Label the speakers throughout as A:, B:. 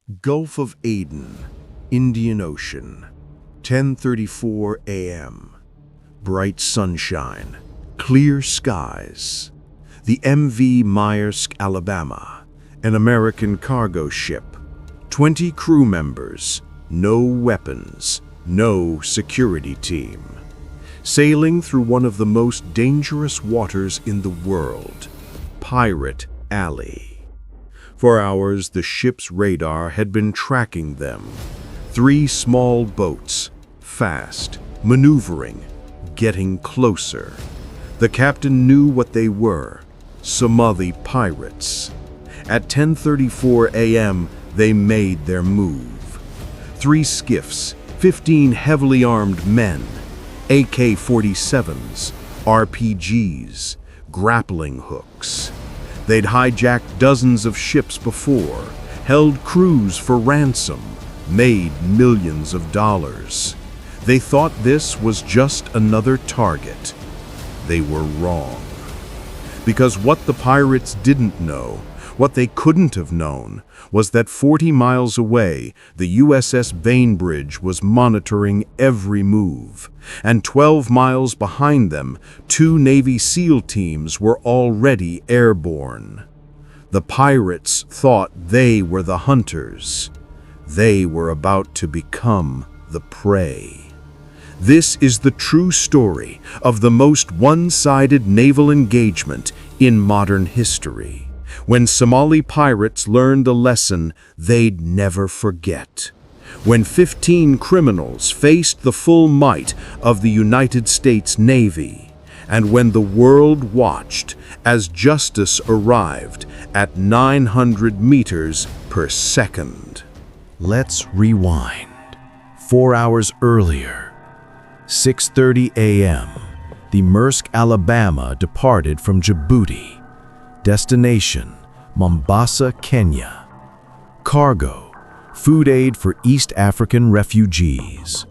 A: Gulf of Aden, Indian Ocean, 10:34 a.m. Bright sunshine, clear skies. The MV Maersk Alabama, an American cargo ship. 20 crew members, no weapons, no security team. Sailing through one of the most dangerous waters in the world, Pirate Alley. For hours, the ship's radar had been tracking them. 3 small boats, fast, maneuvering, getting closer. The captain knew what they were, Somali pirates. At 10:34 a.m., they made their move. 3 skiffs, 15 heavily armed men, AK-47s, RPGs, grappling hooks. They'd hijacked dozens of ships before, held crews for ransom, made millions of dollars. They thought this was just another target. They were wrong. Because what the pirates didn't know, what they couldn't have known, was that 40 miles away, the USS Bainbridge was monitoring every move. And 12 miles behind them, 2 Navy SEAL teams were already airborne. The pirates thought they were the hunters. They were about to become the prey. This is the true story of the most one-sided naval engagement in modern history, when Somali pirates learned a lesson they'd never forget. When 15 criminals faced the full might of the United States Navy, and when the world watched as justice arrived at 900 meters per second. Let's rewind. 4 hours earlier, 6:30 a.m., the Maersk Alabama departed from Djibouti. Destination, Mombasa, Kenya. Cargo, food aid for East African refugees.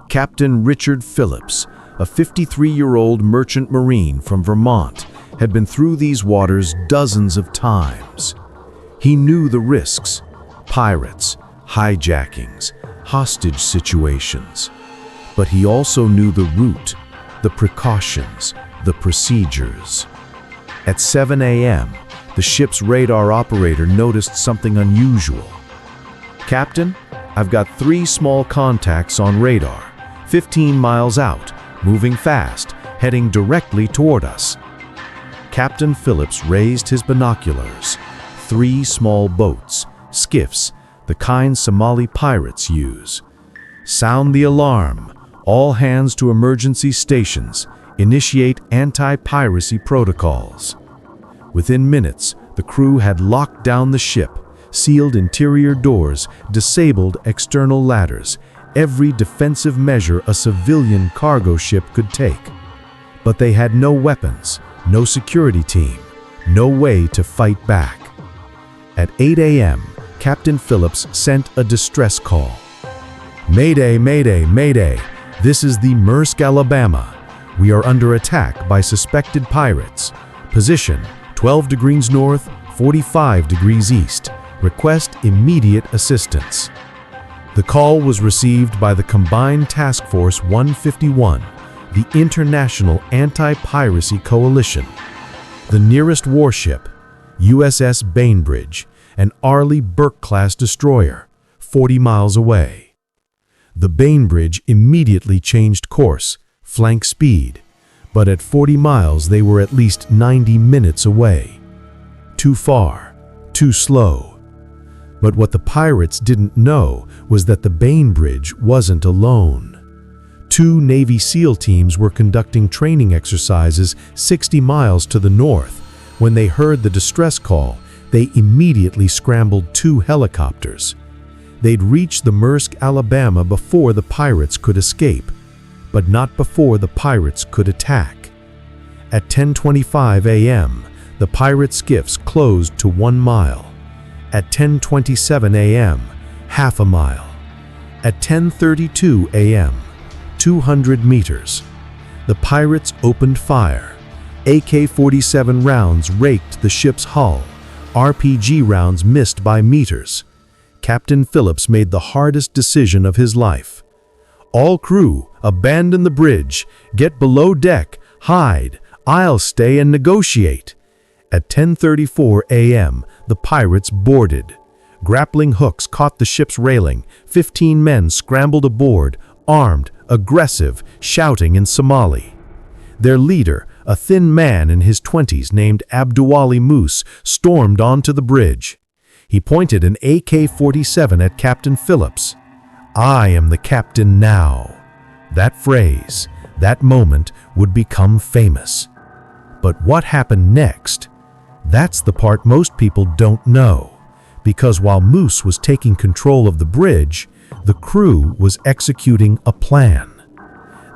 A: Captain Richard Phillips, a 53-year-old merchant marine from Vermont, had been through these waters dozens of times. He knew the risks: pirates, hijackings, hostage situations. But he also knew the route, the precautions, the procedures. At 7 a.m., the ship's radar operator noticed something unusual. "Captain, I've got 3 small contacts on radar, 15 miles out, moving fast, heading directly toward us." Captain Phillips raised his binoculars. 3 small boats, skiffs, the kind Somali pirates use. "Sound the alarm. All hands to emergency stations. Initiate anti-piracy protocols." Within minutes, the crew had locked down the ship, sealed interior doors, disabled external ladders, every defensive measure a civilian cargo ship could take. But they had no weapons, no security team, no way to fight back. At 8 a.m., Captain Phillips sent a distress call. "Mayday, mayday, mayday. This is the Maersk Alabama. We are under attack by suspected pirates. Position 12 degrees north, 45 degrees east. Request immediate assistance." The call was received by the Combined Task Force 151, the International Anti-Piracy Coalition. The nearest warship, USS Bainbridge, an Arleigh Burke-class destroyer, 40 miles away. The Bainbridge immediately changed course, flank speed, but at 40 miles they were at least 90 minutes away. Too far, too slow. But what the pirates didn't know was that the Bainbridge wasn't alone. 2 Navy SEAL teams were conducting training exercises 60 miles to the north. When they heard the distress call, they immediately scrambled 2 helicopters. They'd reach the Maersk Alabama before the pirates could escape, but not before the pirates could attack. At 10:25 a.m., the pirate skiffs closed to 1 mile. At 10:27 a.m., half a mile. At 10:32 a.m., 200 meters. The pirates opened fire. AK-47 rounds raked the ship's hull. RPG rounds missed by meters. Captain Phillips made the hardest decision of his life. "All crew, abandon the bridge, get below deck, hide, I'll stay and negotiate." At 10:34 a.m., the pirates boarded. Grappling hooks caught the ship's railing. 15 men scrambled aboard, armed, aggressive, shouting in Somali. Their leader, a thin man in his 20s named Abduwali Moose, stormed onto the bridge. He pointed an AK-47 at Captain Phillips. "I am the captain now." That phrase, that moment, would become famous. But what happened next? That's the part most people don't know. Because while Moose was taking control of the bridge, the crew was executing a plan.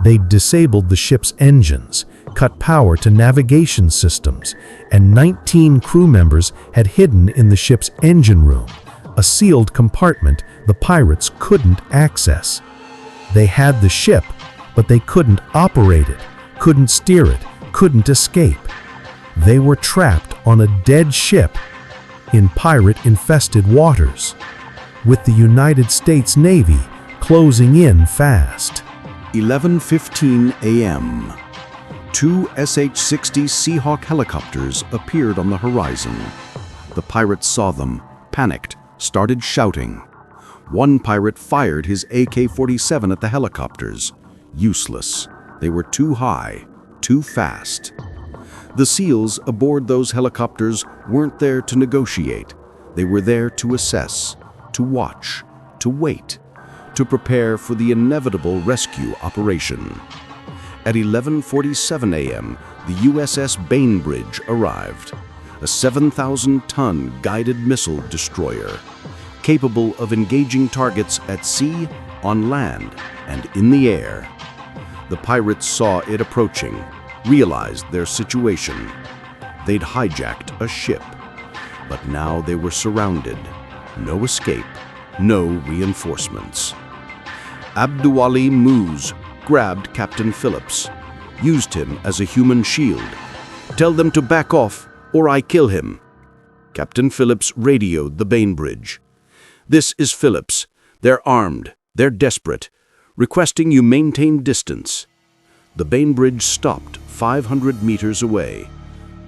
A: They disabled the ship's engines, cut power to navigation systems, and 19 crew members had hidden in the ship's engine room, a sealed compartment the pirates couldn't access. They had the ship, but they couldn't operate it, couldn't steer it, couldn't escape. They were trapped on a dead ship in pirate-infested waters, with the United States Navy closing in fast.
B: 11:15 a.m. Two SH-60 Seahawk helicopters appeared on the horizon. The pirates saw them, panicked, started shouting. One pirate fired his AK-47 at the helicopters. Useless. They were too high, too fast. The SEALs aboard those helicopters weren't there to negotiate. They were there to assess, to watch, to wait, to prepare for the inevitable rescue operation. At 11:47 a.m., the USS Bainbridge arrived, a 7,000-ton guided missile destroyer, capable of engaging targets at sea, on land, and in the air. The pirates saw it approaching, realized their situation. They'd hijacked a ship, but now they were surrounded. No escape, no reinforcements. Abduwali Moose grabbed Captain Phillips, used him as a human shield. "Tell them to back off, or I kill him." Captain Phillips radioed the Bainbridge. "This is Phillips. They're armed. They're desperate. Requesting you maintain distance." The Bainbridge stopped 500 meters away,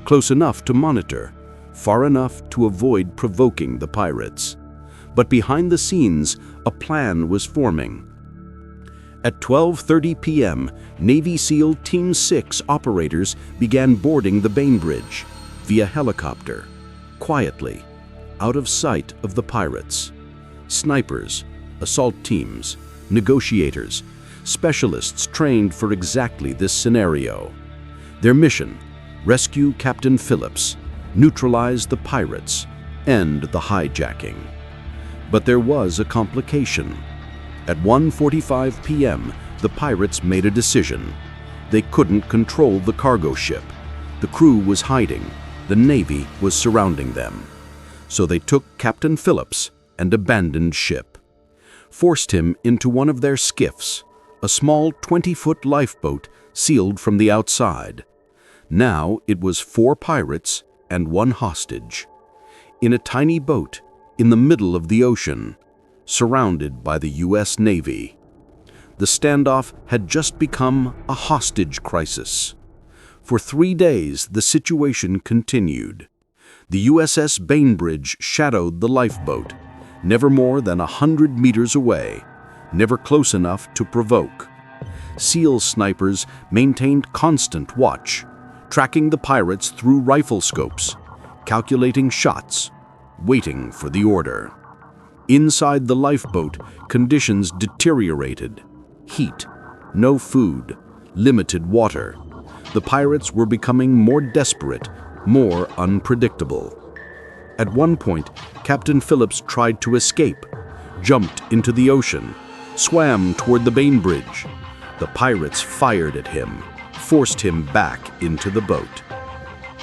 B: close enough to monitor, far enough to avoid provoking the pirates. But behind the scenes, a plan was forming. At 12:30 p.m., Navy SEAL Team 6 operators began boarding the Bainbridge via helicopter, quietly, out of sight of the pirates. Snipers, assault teams, negotiators, specialists trained for exactly this scenario. Their mission: rescue Captain Phillips, neutralize the pirates, end the hijacking. But there was a complication. At 1:45 p.m., the pirates made a decision. They couldn't control the cargo ship. The crew was hiding. The Navy was surrounding them. So they took Captain Phillips and abandoned ship, forced him into one of their skiffs, a small 20-foot lifeboat sealed from the outside. Now it was 4 pirates and 1 hostage, in a tiny boat in the middle of the ocean, surrounded by the U.S. Navy. The standoff had just become a hostage crisis. For 3 days, the situation continued. The USS Bainbridge shadowed the lifeboat, never more than 100 meters away, never close enough to provoke. SEAL snipers maintained constant watch, tracking the pirates through rifle scopes, calculating shots, waiting for the order. Inside the lifeboat, conditions deteriorated. Heat, no food, limited water. The pirates were becoming more desperate, more unpredictable. At one point, Captain Phillips tried to escape, jumped into the ocean, swam toward the Bainbridge. The pirates fired at him, forced him back into the boat.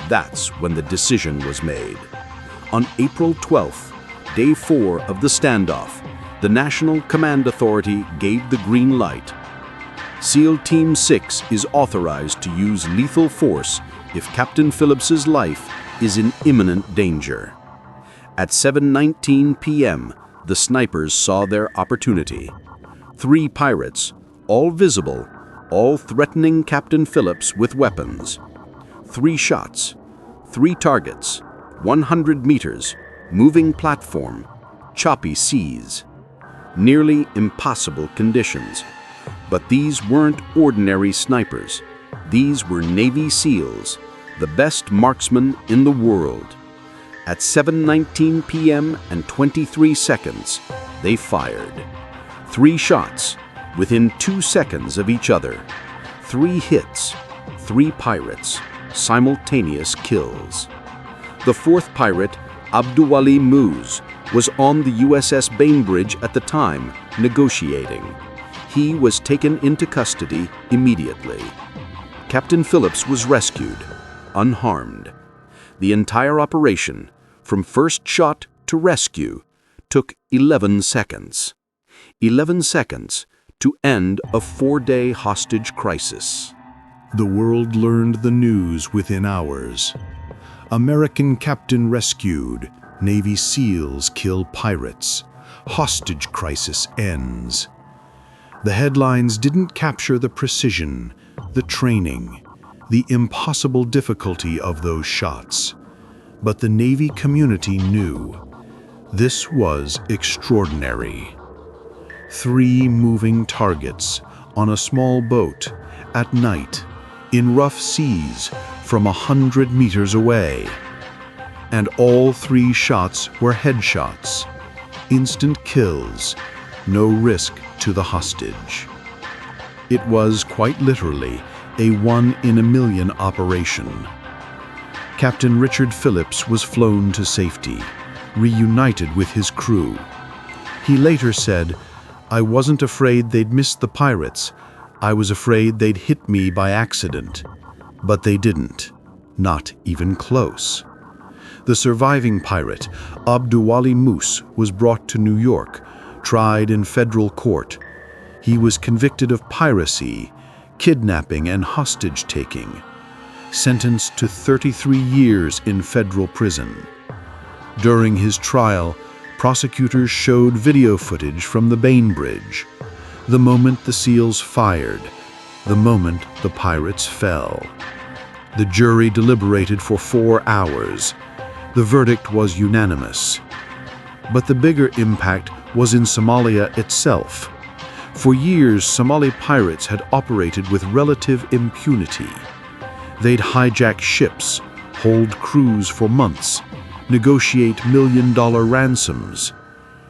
B: That's when the decision was made. On April 12th, day 4 of the standoff, the National Command Authority gave the green light. SEAL Team 6 is authorized to use lethal force if Captain Phillips's life is in imminent danger. At 7:19 p.m., The snipers saw their opportunity. 3 pirates, all visible, all threatening Captain Phillips with weapons. 3 shots, 3 targets, 100 meters, moving platform, choppy seas. Nearly impossible conditions. But these weren't ordinary snipers. These were Navy SEALs, the best marksmen in the world. At 7:19 p.m. and 23 seconds, they fired. 3 shots, within 2 seconds of each other. 3 hits, 3 pirates, simultaneous kills. The 4th pirate, Abduwali Moose, was on the USS Bainbridge at the time, negotiating. He was taken into custody immediately. Captain Phillips was rescued, unharmed. The entire operation, from first shot to rescue, took 11 seconds. 11 seconds to end a 4-day hostage crisis.
A: The world learned the news within hours. American captain rescued. Navy SEALs kill pirates. Hostage crisis ends. The headlines didn't capture the precision, the training, the impossible difficulty of those shots. But the Navy community knew. This was extraordinary. 3 moving targets on a small boat at night in rough seas from 100 meters away. And all 3 shots were headshots, instant kills, no risk to the hostage. It was quite literally a 1-in-a-million operation. Captain Richard Phillips was flown to safety, reunited with his crew. He later said, "I wasn't afraid they'd miss the pirates. I was afraid they'd hit me by accident." But they didn't, not even close. The surviving pirate, Abduwali Moose, was brought to New York, tried in federal court. He was convicted of piracy, kidnapping, and hostage-taking, sentenced to 33 years in federal prison. During his trial, prosecutors showed video footage from the Bainbridge, the moment the SEALs fired, the moment the pirates fell. The jury deliberated for 4 hours. The verdict was unanimous. But the bigger impact was in Somalia itself. For years, Somali pirates had operated with relative impunity. They'd hijack ships, hold crews for months, negotiate million-dollar ransoms.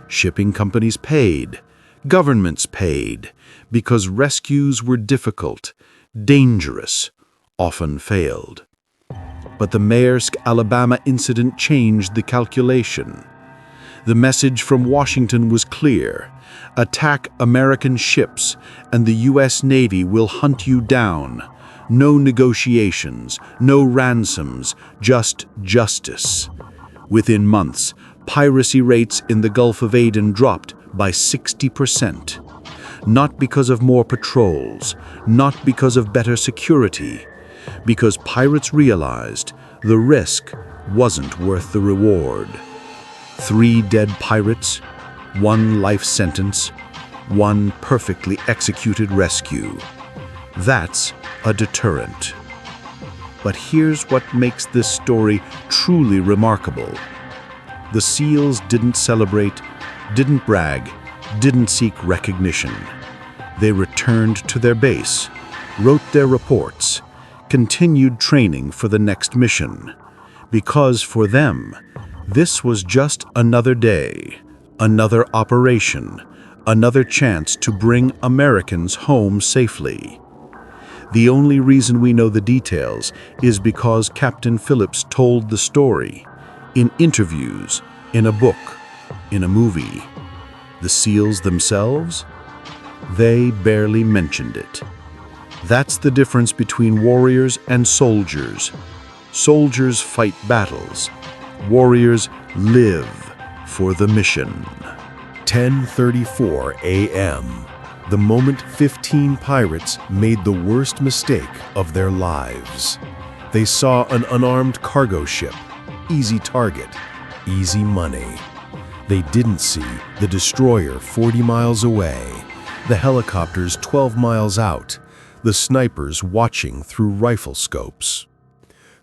A: Shipping companies paid, governments paid, because rescues were difficult, dangerous, often failed. But the Maersk Alabama incident changed the calculation. The message from Washington was clear: attack American ships and the U.S. Navy will hunt you down. No negotiations, no ransoms, just justice. Within months, piracy rates in the Gulf of Aden dropped by 60%. Not because of more patrols, not because of better security, because pirates realized the risk wasn't worth the reward. 3 dead pirates, 1 life sentence, 1 perfectly executed rescue. That's a deterrent. But here's what makes this story truly remarkable. The SEALs didn't celebrate, didn't brag, didn't seek recognition. They returned to their base, wrote their reports, continued training for the next mission. Because for them, this was just another day, another operation, another chance to bring Americans home safely. The only reason we know the details is because Captain Phillips told the story, in interviews, in a book, in a movie. The SEALs themselves? They barely mentioned it. That's the difference between warriors and soldiers. Soldiers fight battles. Warriors live for the mission. 10:34 a.m. The moment 15 pirates made the worst mistake of their lives. They saw an unarmed cargo ship. Easy target, easy money. They didn't see the destroyer 40 miles away, the helicopters 12 miles out, the snipers watching through rifle scopes.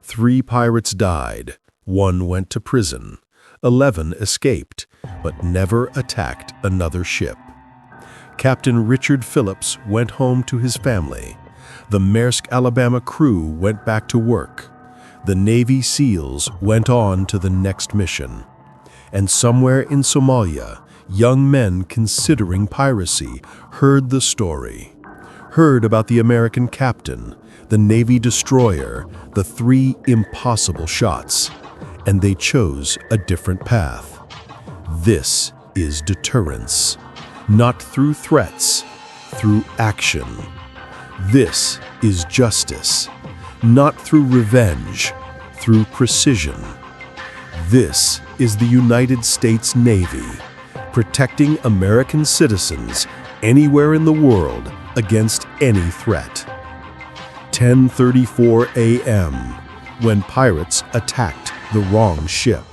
A: 3 pirates died, 1 went to prison, 11 escaped, but never attacked another ship. Captain Richard Phillips went home to his family. The Maersk Alabama crew went back to work. The Navy SEALs went on to the next mission. And somewhere in Somalia, young men considering piracy heard the story, heard about the American captain, the Navy destroyer, the 3 impossible shots, and they chose a different path. This is deterrence, not through threats, through action. This is justice, not through revenge, through precision. This is the United States Navy, protecting American citizens anywhere in the world against any threat. 10:34 a.m. when pirates attacked the wrong ship.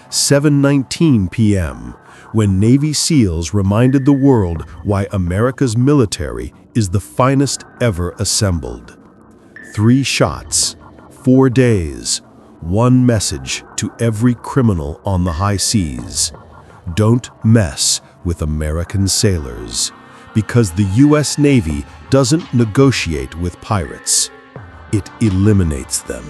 A: 7:19 p.m. when Navy SEALs reminded the world why America's military is the finest ever assembled. 3 shots, 4 days, 1 message to every criminal on the high seas. Don't mess with American sailors, because the U.S. Navy doesn't negotiate with pirates. It eliminates them.